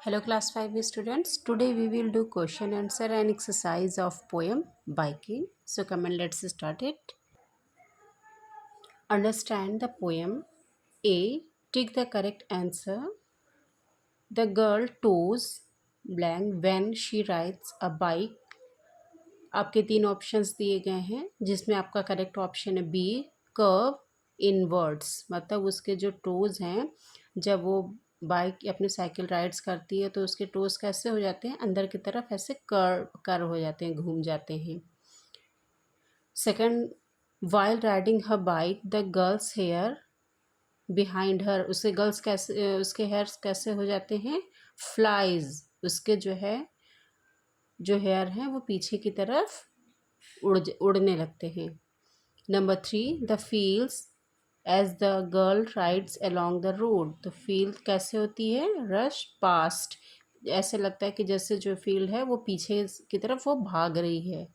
Hello class 5 students. Today we will do question answer and exercise of poem Biking. So come and let's start it. Understand the poem. A. Tick the correct answer. The girl toes blank when she rides a bike. आपके 3 options दिए गए हैं जिसमें आपका correct option है B curve inwards, मतलब उसके जो टोज़ हैं जब वो बाइक अपनी साइकिल राइड्स करती है तो उसके टोज़ कैसे हो जाते हैं, अंदर की तरफ ऐसे कर्व हो जाते हैं, घूम जाते हैं। Second, while riding her bike the girls hair behind her, उसके हेयर्स कैसे हो जाते हैं, फ्लाइज, उसके जो हेयर हैं वो पीछे की तरफ उड़ने लगते हैं। Number 3, the fields as the girl rides along the road, तो फील्ड कैसे होती है, रश पास्ट, ऐसे लगता है कि जैसे जो फील्ड है वो पीछे की तरफ वो भाग रही है।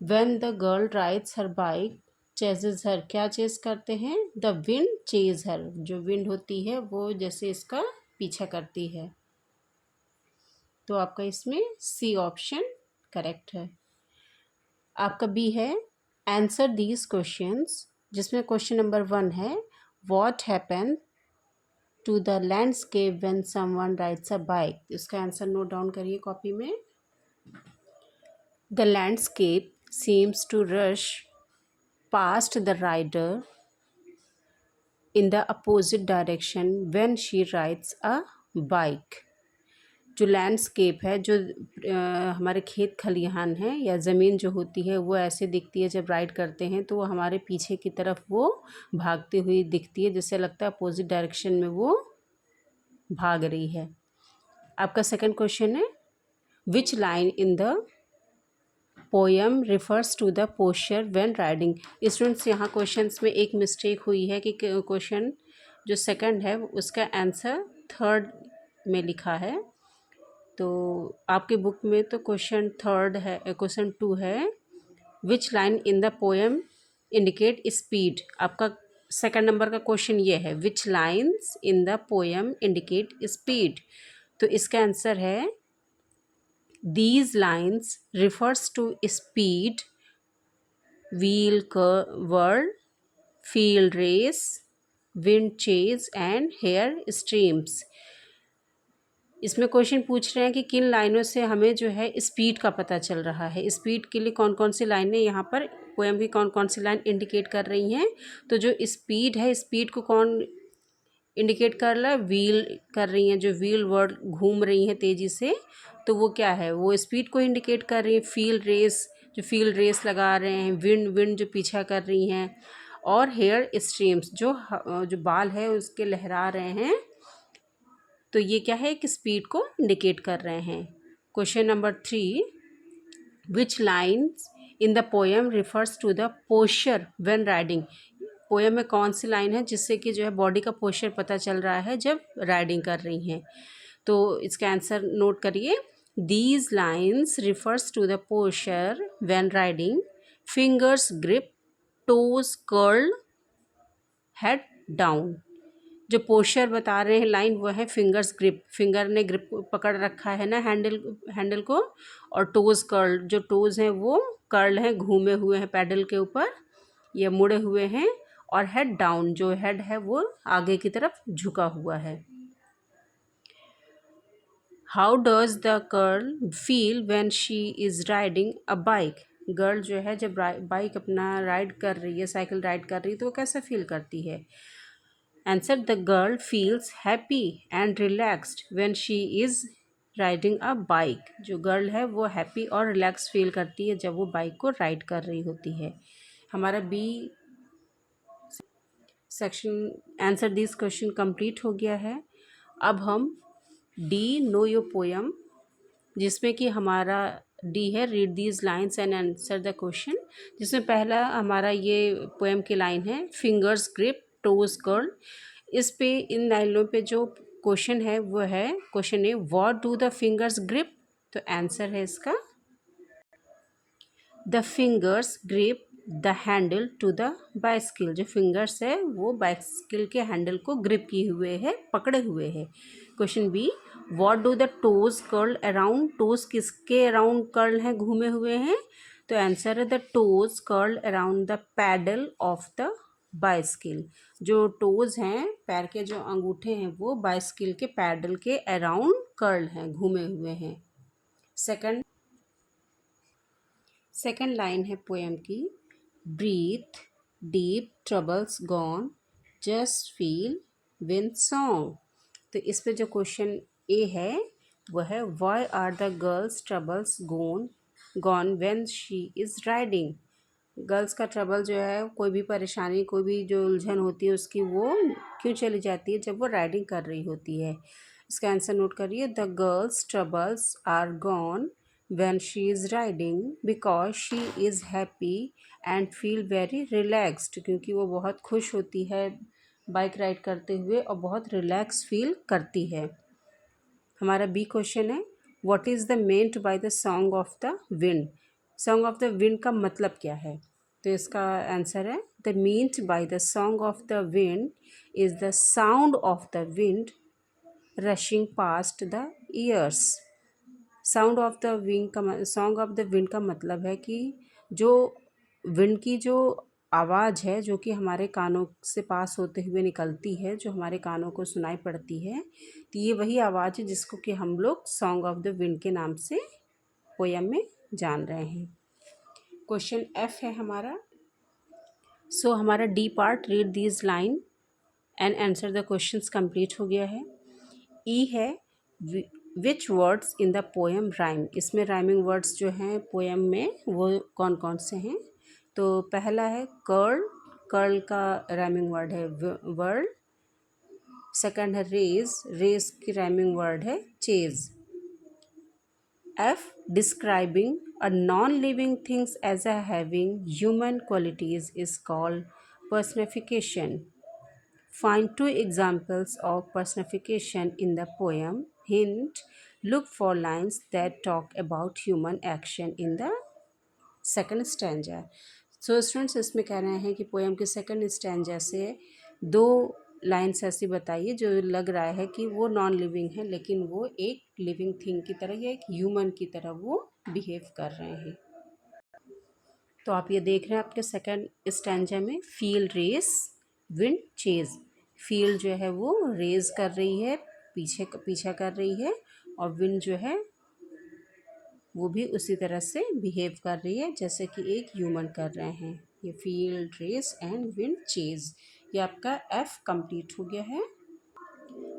When the girl rides her bike chases her, क्या चेज करते हैं, द विंड चेज हर, जो विंड होती है वो जैसे इसका पीछा करती है। तो आपका इसमें सी ऑप्शन करेक्ट है। आपका बी है आंसर दीज क्वेश्चंस, जिसमें क्वेश्चन नंबर 1 है what happen to the landscape when someone rides a bike. इसका आंसर नोट डाउन करिए कॉपी में। The landscape seems to rush past the rider in the opposite direction when she rides a bike. जो landscape है, जो हमारे खेत खलिहान हैं या ज़मीन जो होती है वो ऐसे दिखती है, जब राइड करते हैं तो वो हमारे पीछे की तरफ वो भागती हुई दिखती है, जिससे लगता है अपोजिट डायरेक्शन में वो भाग रही है। आपका सेकंड क्वेश्चन है which line in the poem refers to the posture when riding. Students, यहाँ क्वेश्चंस में एक मिस्टेक हुई है कि क्वेश्चन जो सेकंड है उसका आंसर थर्ड में लिखा है। तो आपके बुक में तो क्वेश्चन थर्ड है, क्वेश्चन 2 है which line in the poem indicate speed. आपका सेकंड नंबर का क्वेश्चन ये है which lines in the poem indicate speed. तो इसका आंसर है these lines refers to speed, wheel world, field race, wind chase and hair streams. इसमें question पूछ रहे हैं कि किन लाइनों से हमें जो है स्पीड का पता चल रहा है। स्पीड के लिए कौन कौन सी लाइनें यहाँ पर पोएम की कौन कौन सी लाइन इंडिकेट कर रही हैं। तो जो स्पीड है, स्पीड को कौन इंडिकेट कर रहा है, व्हील कर रही हैं, जो व्हील वर्ड घूम रही हैं तेज़ी से, तो वो क्या है, वो स्पीड को इंडिकेट कर रही है। फील्ड रेस, जो फील्ड रेस लगा रहे हैं, विंड जो पीछा कर रही हैं, और हेयर स्ट्रीम्स, जो बाल है उसके लहरा रहे हैं, तो ये क्या है, एक स्पीड को इंडिकेट कर रहे हैं। Question number 3, which lines in the poem refers to the posture when riding. Poem में कौन सी लाइन है जिससे कि जो है बॉडी का पोस्चर पता चल रहा है जब राइडिंग कर रही हैं। तो इसका आंसर नोट करिए, these lines refers to the posture when riding, fingers grip, toes curl, head down. जो पोस्चर बता रहे हैं लाइन वो है फिंगर्स ग्रिप, फिंगर ने ग्रिप पकड़ रखा है ना हैंडल को, और टोज़ कर्ल, जो टोज़ हैं वो कर्ल हैं, घूमे हुए हैं पैडल के ऊपर, ये मुड़े हुए हैं, और हेड डाउन, जो हेड है वो आगे की तरफ झुका हुआ है। How does the girl feel when she is riding a bike. Girl जो है जब बाइक अपना राइड कर रही है, साइकिल राइड कर रही है, तो वो कैसे फील करती है। Answer, the girl feels happy and relaxed when she is riding a bike। जो गर्ल है वो हैप्पी और रिलैक्स फील करती है जब वो बाइक को राइड कर रही होती है। हमारा B section answer this question complete हो गया है। अब हम डी नो योर पोएम, जिसमें कि हमारा डी है read these lines and answer the question, जिसमें पहला हमारा ये पोएम की लाइन है फिंगर्स ग्रिप टोज कर्ल। इस पे इन लाइनों पे जो क्वेश्चन है वो है, क्वेश्चन है what do the fingers grip. तो आंसर है इसका the fingers grip the handle to the bicycle, जो फिंगर्स है वो बाइसिकल के हैंडल को ग्रिप किए हुए है, पकड़े हुए है। Question B, what do the toes curl around, toes किसके अराउंड कर्ल हैं, घूमे हुए हैं? तो आंसर है the toes curl around the pedal of the bicycle. जो टोज हैं, पैर के जो अंगूठे हैं, वो बाइसिकल के पैडल के अराउंड कर्ल हैं, घूमे हुए हैं। सेकंड लाइन है पोएम की, breathe deep troubles gone just feel wind song. तो इस पे जो क्वेश्चन ए है वो है, why are the girls troubles gone when she is riding. Girls का ट्रबल जो है, कोई भी परेशानी, कोई भी जो उलझन होती है उसकी, वो क्यों चली जाती है जब वो राइडिंग कर रही होती है। इसका आंसर नोट करिए, the girls troubles are gone when she is riding because she is happy and feel very relaxed, क्योंकि वो बहुत खुश होती है बाइक राइड करते हुए और बहुत रिलैक्स फील करती है। हमारा बी क्वेश्चन है, what is the meant by the song of the wind. Song of the wind का मतलब क्या है? तो इसका आंसर है, the meant by the song of the wind is the sound of the wind rushing past the years. Sound of the wind का, song of the wind का मतलब है कि जो विंड की जो आवाज़ है, जो कि हमारे कानों से पास होते हुए निकलती है, जो हमारे कानों को सुनाई पड़ती है, तो ये वही आवाज़ है जिसको कि हम लोग सॉन्ग ऑफ द विंड के नाम से पोयम में जान रहे हैं। क्वेश्चन एफ है हमारा, सो हमारा D part, read these line and answer the questions complete हो गया है। ई है, विच words in the poem rhyme. इसमें राइमिंग वर्ड्स जो हैं पोएम में वो कौन कौन से हैं? तो पहला है कर्ल, कर्ल का राइमिंग वर्ड है वर्ल्ड। सेकंड है रेज, रेज की राइमिंग वर्ड है chase. F, describing a non living things as a having human qualities is called personification. Find two examples of personification in the poem. Hint, look for lines that talk about human action in the second stanza. So students, इसमें कह रहे हैं कि poem के second stanza से दो lines ऐसी बताइए जो लग रहा है कि वो नॉन लिविंग है, लेकिन वो एक लिविंग थिंग की तरह या एक ह्यूमन की तरह वो बिहेव कर रहे हैं। तो आप ये देख रहे हैं आपके सेकंड स्टैंजा में, feel race wind chase. Feel जो है वो रेज कर रही है, पीछा कर रही है, और विंड जो है वो भी उसी तरह से बिहेव कर रही है जैसे कि एक ह्यूमन कर रहे हैं। ये feel race and wind chase, ये आपका एफ कंप्लीट हो गया है।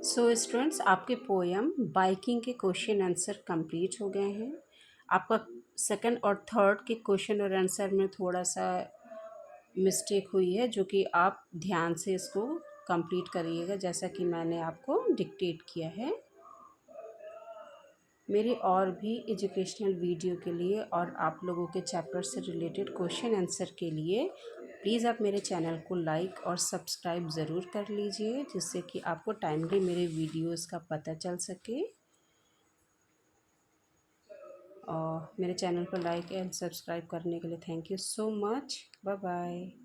सो स्टूडेंट्स, आपके पोएम बाइकिंग के क्वेश्चन आंसर कंप्लीट हो गए हैं। आपका सेकंड और थर्ड के क्वेश्चन और आंसर में थोड़ा सा मिस्टेक हुई है, जो कि आप ध्यान से इसको कंप्लीट करिएगा जैसा कि मैंने आपको डिक्टेट किया है। मेरे और भी एजुकेशनल वीडियो के लिए और आप लोगों के चैप्टर से रिलेटेड क्वेश्चन आंसर के लिए प्लीज़ आप मेरे चैनल को लाइक और सब्सक्राइब ज़रूर कर लीजिए, जिससे कि आपको टाइमली मेरे वीडियोस का पता चल सके। और मेरे चैनल को लाइक एंड सब्सक्राइब करने के लिए thank you so much. Bye bye.